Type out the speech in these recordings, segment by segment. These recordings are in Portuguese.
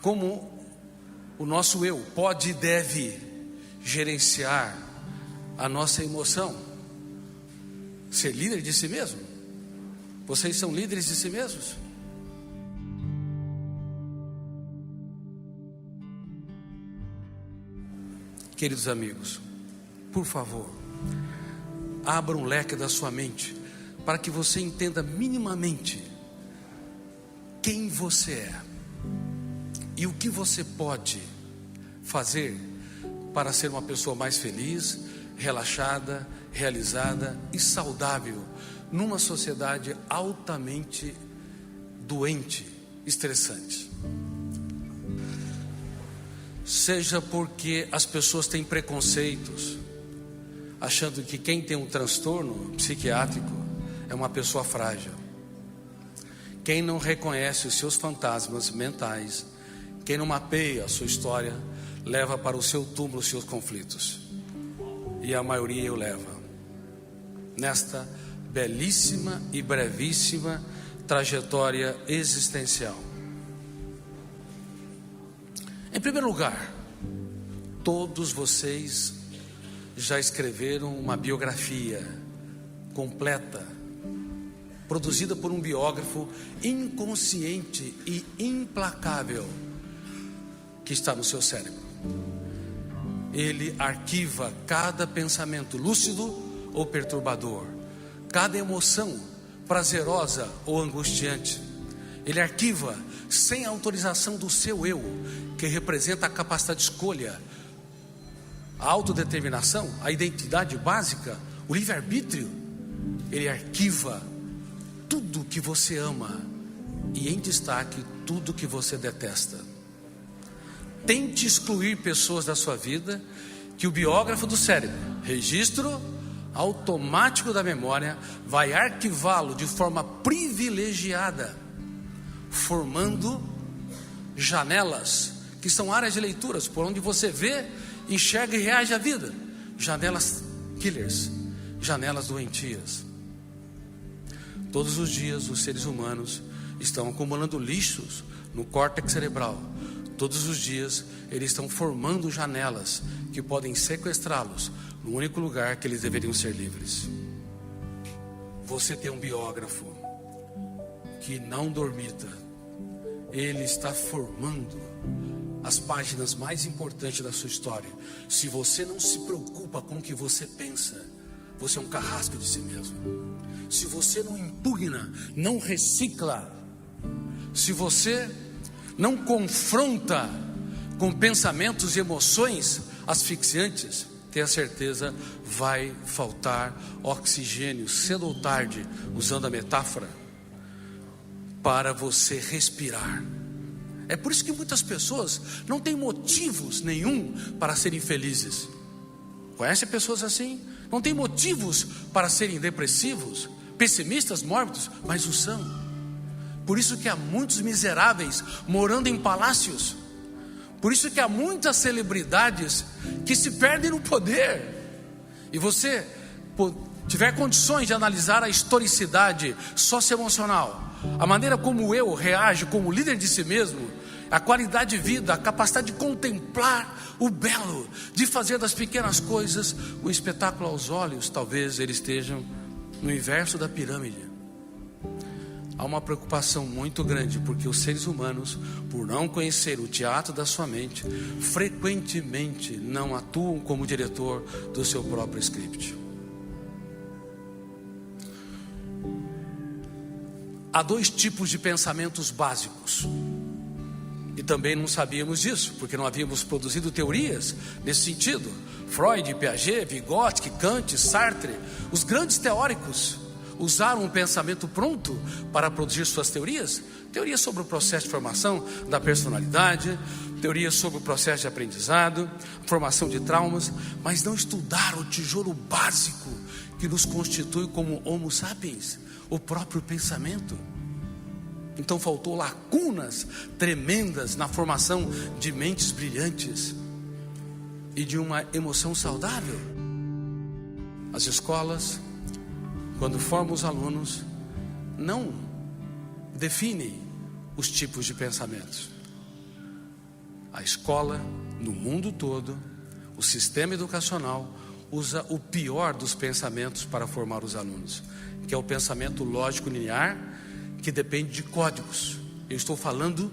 como o nosso eu pode e deve gerenciar a nossa emoção. Ser líder de si mesmo. Vocês são líderes de si mesmos? Queridos amigos, por favor, abra um leque da sua mente para que você entenda minimamente quem você é e o que você pode fazer para ser uma pessoa mais feliz, relaxada, realizada e saudável numa sociedade altamente doente, estressante. Seja porque as pessoas têm preconceitos, achando que quem tem um transtorno psiquiátrico é uma pessoa frágil. Quem não reconhece os seus fantasmas mentais, quem não mapeia a sua história, leva para o seu túmulo os seus conflitos. E a maioria o leva nesta belíssima e brevíssima trajetória existencial. Em primeiro lugar, todos vocês já escreveram uma biografia completa, produzida por um biógrafo inconsciente e implacável que está no seu cérebro. Ele arquiva cada pensamento lúcido ou perturbador, cada emoção prazerosa ou angustiante. Ele arquiva sem autorização do seu eu, que representa a capacidade de escolha, a autodeterminação, a identidade básica, o livre-arbítrio. Ele arquiva tudo que você ama e, em destaque, tudo que você detesta. Tente excluir pessoas da sua vida, que o biógrafo do cérebro, registro automático da memória, vai arquivá-lo de forma privilegiada, formando janelas, que são áreas de leituras, por onde você vê, enxerga e reage à vida. Janelas killers, janelas doentias. Todos os dias os seres humanos estão acumulando lixos no córtex cerebral. Todos os dias eles estão formando janelas que podem sequestrá-los no único lugar que eles deveriam ser livres. Você tem um biógrafo que não dormita. Ele está formando as páginas mais importantes da sua história. Se você não se preocupa com o que você pensa, você é um carrasco de si mesmo. Se você não impugna, não recicla, se você não confronta com pensamentos e emoções asfixiantes, tenha certeza, vai faltar oxigênio cedo ou tarde, usando a metáfora, para você respirar. É por isso que muitas pessoas não têm motivos nenhum para serem felizes. Conhece pessoas assim? Não tem motivos para serem depressivos, pessimistas, mórbidos, mas o são. Por isso que há muitos miseráveis morando em palácios. Por isso que há muitas celebridades que se perdem no poder. E você tiver condições de analisar a historicidade socioemocional, a maneira como eu reage como líder de si mesmo, a qualidade de vida, a capacidade de contemplar o belo, de fazer das pequenas coisas um espetáculo aos olhos, talvez eles estejam no inverso da pirâmide. Há uma preocupação muito grande, porque os seres humanos, por não conhecer o teatro da sua mente, frequentemente não atuam como diretor do seu próprio script. Há dois tipos de pensamentos básicos, e também não sabíamos disso, porque não havíamos produzido teorias nesse sentido. Freud, Piaget, Vygotsky, Kant, Sartre, os grandes teóricos usaram um pensamento pronto para produzir suas teorias. Teorias sobre o processo de formação da personalidade, teorias sobre o processo de aprendizado, formação de traumas, mas não estudaram o tijolo básico que nos constitui como Homo sapiens, o próprio pensamento. Então faltou lacunas tremendas na formação de mentes brilhantes e de uma emoção saudável. As escolas, quando formam os alunos, não definem os tipos de pensamentos. A escola, no mundo todo, o sistema educacional usa o pior dos pensamentos para formar os alunos, que é o pensamento lógico linear, que depende de códigos. Eu estou falando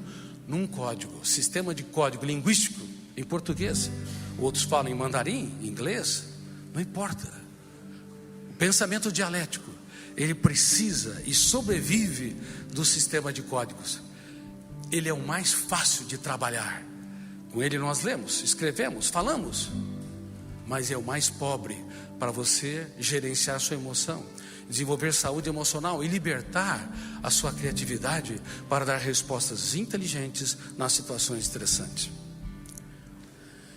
num código, sistema de código linguístico em português. Outros falam em mandarim, em inglês, não importa. O pensamento dialético, ele precisa e sobrevive do sistema de códigos. Ele é o mais fácil de trabalhar. Com ele nós lemos, escrevemos, falamos. Mas é o mais pobre para você gerenciar sua emoção, desenvolver saúde emocional e libertar a sua criatividade para dar respostas inteligentes nas situações estressantes.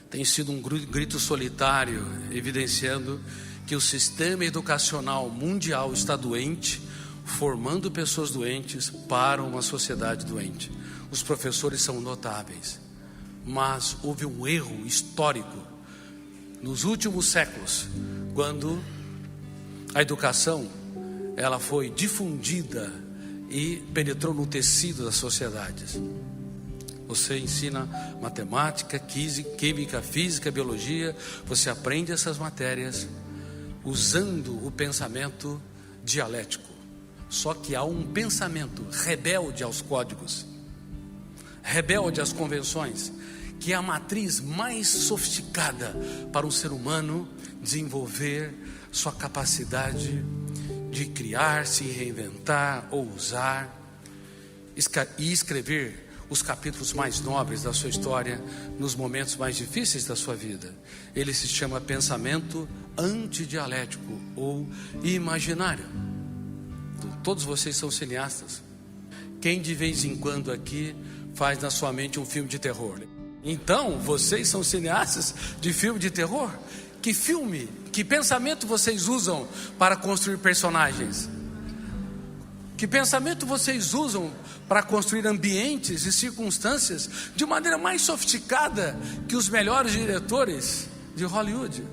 Tem sido um grito solitário, evidenciando que o sistema educacional mundial está doente, formando pessoas doentes para uma sociedade doente. Os professores são notáveis, mas houve um erro histórico nos últimos séculos, quando a educação ela foi difundida e penetrou no tecido das sociedades. Você ensina matemática, química, física, biologia. Você aprende essas matérias usando o pensamento dialético. Só que há um pensamento rebelde aos códigos, rebelde às convenções, que é a matriz mais sofisticada para um ser humano desenvolver sua capacidade de criar, se reinventar, ousar e escrever os capítulos mais nobres da sua história nos momentos mais difíceis da sua vida. Ele se chama pensamento antidialético ou imaginário. Todos vocês são cineastas. Quem de vez em quando aqui faz na sua mente um filme de terror? Então, vocês são cineastas de filme de terror? Que filme, que pensamento vocês usam para construir personagens? Que pensamento vocês usam para construir ambientes e circunstâncias de maneira mais sofisticada que os melhores diretores de Hollywood?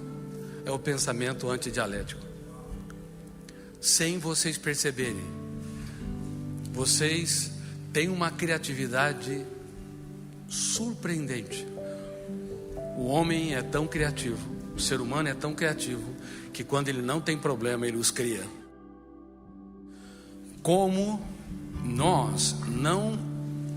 É o pensamento antidialético. Sem vocês perceberem, vocês têm uma criatividade surpreendente. O homem é tão criativo, o ser humano é tão criativo, que quando ele não tem problema, ele os cria. Como nós não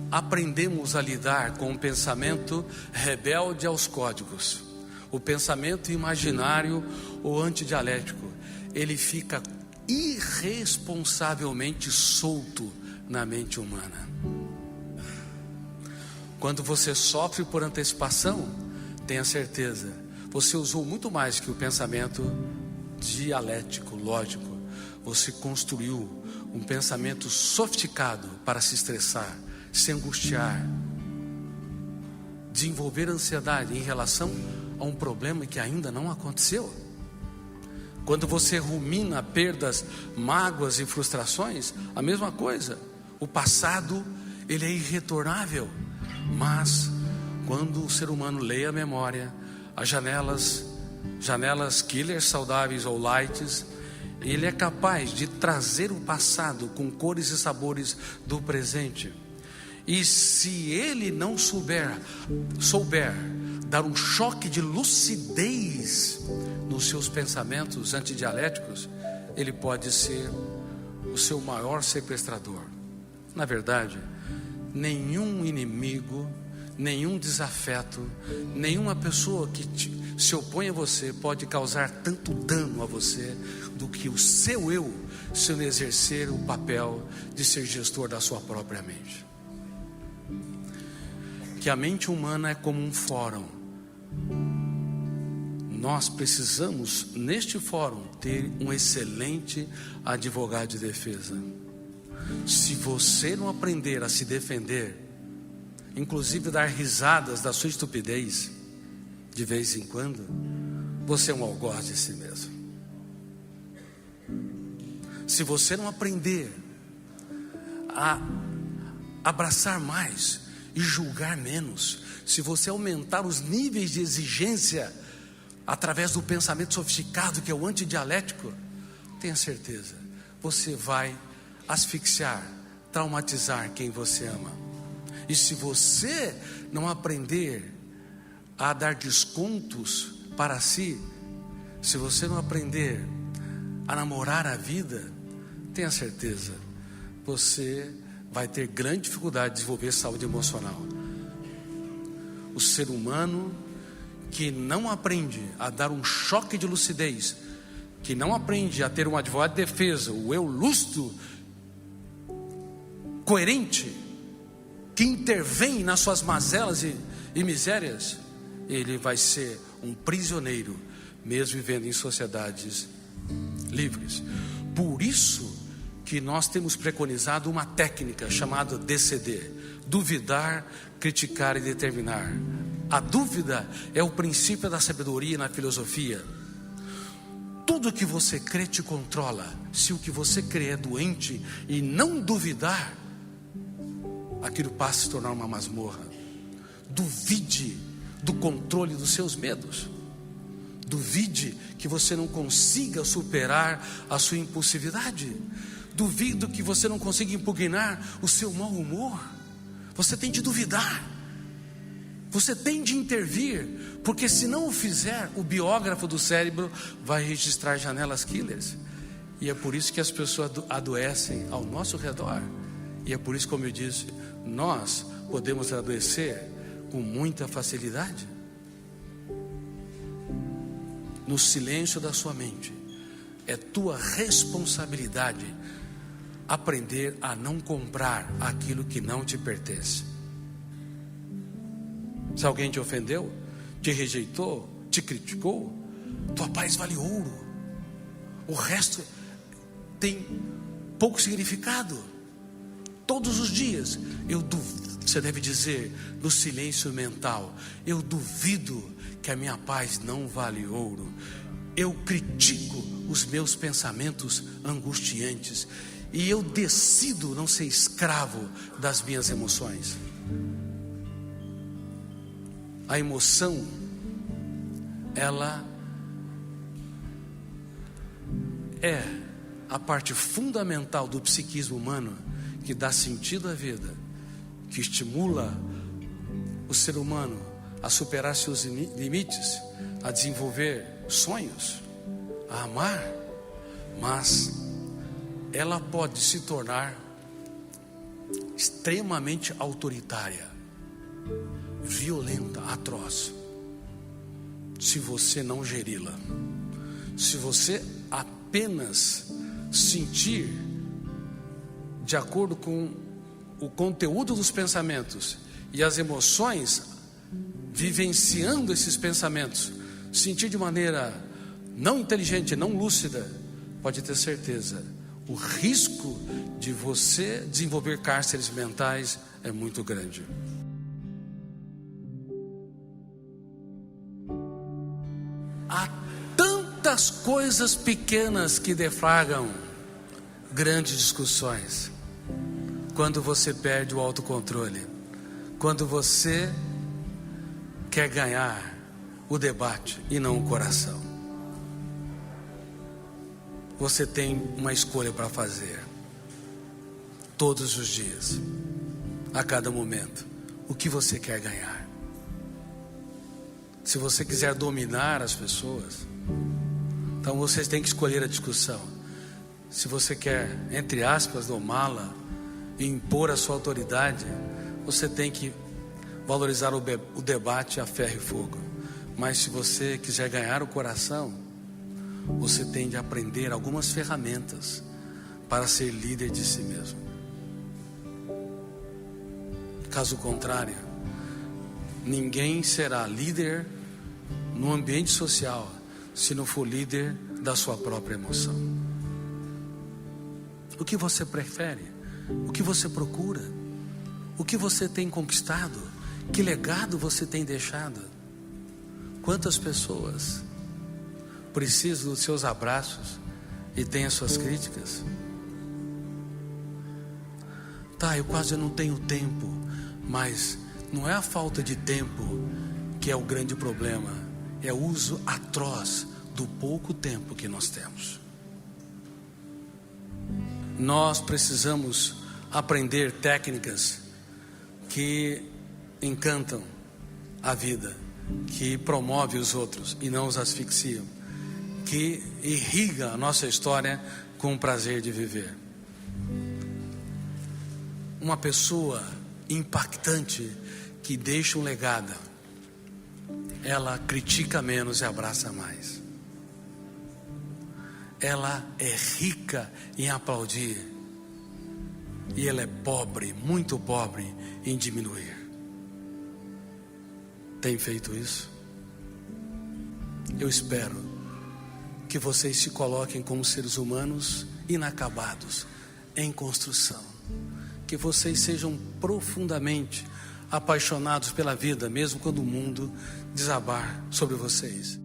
aprendemos a lidar com o pensamento rebelde aos códigos, o pensamento imaginário ou antidialético, ele fica irresponsavelmente solto na mente humana. Quando você sofre por antecipação, tenha certeza, você usou muito mais que o pensamento dialético, lógico. Você construiu um pensamento sofisticado para se estressar, se angustiar, desenvolver ansiedade em relação a um problema que ainda não aconteceu. Quando você rumina perdas, mágoas e frustrações, a mesma coisa. O passado, ele é irretornável. Mas quando o ser humano lê a memória, as janelas killers saudáveis ou lights, ele é capaz de trazer o passado com cores e sabores do presente. E se ele não souber dar um choque de lucidez nos seus pensamentos antidialéticos, ele pode ser o seu maior sequestrador. Na verdade, nenhum inimigo, nenhum desafeto, nenhuma pessoa que se opõe a você pode causar tanto dano a você do que o seu eu, se ele exercer o papel de ser gestor da sua própria mente. Que a mente humana é como um fórum. Nós precisamos, neste fórum, ter um excelente advogado de defesa. Se você não aprender a se defender, inclusive dar risadas da sua estupidez, de vez em quando, você é um algoz de si mesmo. Se você não aprender a abraçar mais e julgar menos, se você aumentar os níveis de exigência através do pensamento sofisticado que é o antidialético, tenha certeza, você vai asfixiar, traumatizar quem você ama. E se você não aprender a dar descontos para si, se você não aprender a namorar a vida, tenha certeza, você vai ter grande dificuldade de desenvolver saúde emocional. O ser humano que não aprende a dar um choque de lucidez, que não aprende a ter um advogado de defesa, o eu lúcido, coerente, que intervém nas suas mazelas e misérias, ele vai ser um prisioneiro, mesmo vivendo em sociedades livres. Por isso que nós temos preconizado uma técnica chamada DCD: duvidar, criticar e determinar. A dúvida é o princípio da sabedoria na filosofia. Tudo que você crê te controla. Se o que você crê é doente e não duvidar, aquilo passa a se tornar uma masmorra. Duvide do controle dos seus medos. Duvide que você não consiga superar a sua impulsividade. Duvido que você não consiga impugnar o seu mau humor. Você tem de duvidar. Você tem de intervir, porque se não o fizer, o biógrafo do cérebro vai registrar janelas killers. E é por isso que as pessoas adoecem ao nosso redor. E é por isso, como eu disse, nós podemos adoecer com muita facilidade. No silêncio da sua mente, é tua responsabilidade aprender a não comprar aquilo que não te pertence. Se alguém te ofendeu, te rejeitou, te criticou, tua paz vale ouro. O resto tem pouco significado. Todos os dias eu duvido, você deve dizer no silêncio mental: eu duvido que a minha paz não vale ouro. Eu critico os meus pensamentos angustiantes e eu decido não ser escravo das minhas emoções. A emoção, ela é a parte fundamental do psiquismo humano, que dá sentido à vida, que estimula o ser humano a superar seus limites, a desenvolver sonhos, a amar. Mas ela pode se tornar extremamente autoritária, violenta, atroz, se você não geri-la. Se você apenas sentir de acordo com o conteúdo dos pensamentos e as emoções, vivenciando esses pensamentos, sentir de maneira não inteligente, não lúcida, pode ter certeza, o risco de você desenvolver cárceres mentais é muito grande. Há tantas coisas pequenas que deflagram grandes discussões. Quando você perde o autocontrole, quando você quer ganhar o debate e não o coração, você tem uma escolha para fazer todos os dias, a cada momento. O que você quer ganhar? Se você quiser dominar as pessoas, então você tem que escolher a discussão. Se você quer, entre aspas, domá-la e impor a sua autoridade, você tem que valorizar o debate a ferro e fogo. Mas se você quiser ganhar o coração, você tem de aprender algumas ferramentas para ser líder de si mesmo. Caso contrário, ninguém será líder no ambiente social se não for líder da sua própria emoção. O que você prefere? O que você procura? O que você tem conquistado? Que legado você tem deixado? Quantas pessoas precisam dos seus abraços e têm as suas críticas? Eu quase não tenho tempo. Mas não é a falta de tempo que é o grande problema, é o uso atroz do pouco tempo que nós temos. Nós precisamos aprender técnicas que encantam a vida, que promove os outros e não os asfixiam, que irriga a nossa história com o prazer de viver. Uma pessoa impactante que deixa um legado, ela critica menos e abraça mais. Ela é rica em aplaudir e ela é pobre, muito pobre em diminuir. Tem feito isso? Eu espero que vocês se coloquem como seres humanos inacabados, em construção. Que vocês sejam profundamente apaixonados pela vida, mesmo quando o mundo desabar sobre vocês.